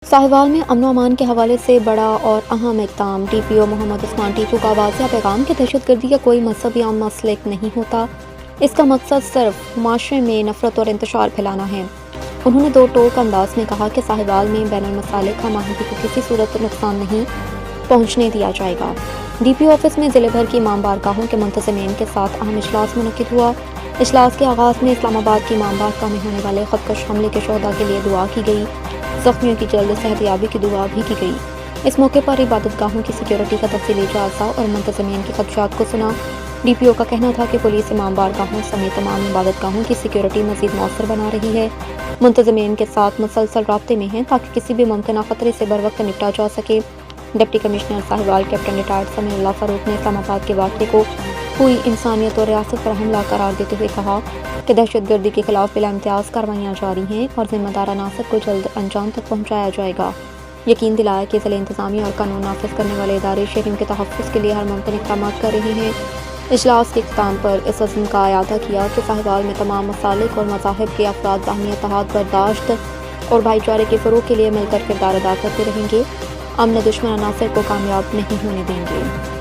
साहिवाल में अमन अमान के हवाले से बड़ा और अहम इक़दाम। DPO मोहम्मद उस्मान टीपू का वाज़ेह पैगाम कि दहशतगर्दी का कोई मजहब या मसलक नहीं होता, इसका मकसद सिर्फ माशरे में नफरत और इंतशार फैलाना है। उन्होंने दो टोक अंदाज में कहा कि साहिवाल में बैनुल मसालिक माहिरी को किसी सूरत नुकसान नहीं पहुँचने दिया जाएगा। DPO ऑफिस में ज़िले भर की इमाम बारगाहों के मुंतज़मीन के साथ अहम इजलास मुनक्किद हुआ। इजलास के आगाज़ में इस्लामाबाद की इमाम बारगाह में होने वाले खुदकश हमले के शोहदा के लिए दुआ की गई। ज़ख्मियों की जल्द सेहतयाबी की दुआ भी की गई। इस मौके पर इबादत गाहों की सिक्योरिटी का तफसीली जायज़ा और मुंतज़मीन के खदशात को सुना। DPO का कहना था कि पुलिस इमाम बारगाहों समेत तमाम इबादत गाहों की सिक्योरिटी मज़ीद मौसर बना रही है, मुंतज़मीन के साथ मुसलसल राब्ते में है ताकि किसी भी मुमकिन खतरे से बर वक्त निपटा जा सके। Deputy commissioner Sahiwal captain retired Samiullah Farooq ने इस्लामाबाद के वाक़े को हुई इंसानियत और रियासत पर हमला करार देते हुए कहा कि दहशतगर्दी के खिलाफ बिला इम्तियाज़ कार्रवाइयाँ जारी हैं और ज़िम्मेदार अनासर को जल्द अंजाम तक पहुँचाया जाएगा। यकीन दिलाया कि ज़िले इंतज़ामिया और कानून नाफिज करने वाले इदारे शहरियों के तहफ़्फ़ुज़ के लिए हर मुमकिन इक़दाम कर रहे हैं। इजलास के इख्तिताम पर इस अज़्म का अयादा किया कि साहिवाल में तमाम मसालिक और मज़ाहिब के अफ़राद बाहमी इत्तेहाद, बर्दाश्त और भाईचारे के फ़रोग़ के लिए मिलकर किरदार अदा करते रहेंगे। अमन दुश्मन अनासर को कामयाब नहीं होने देंगे।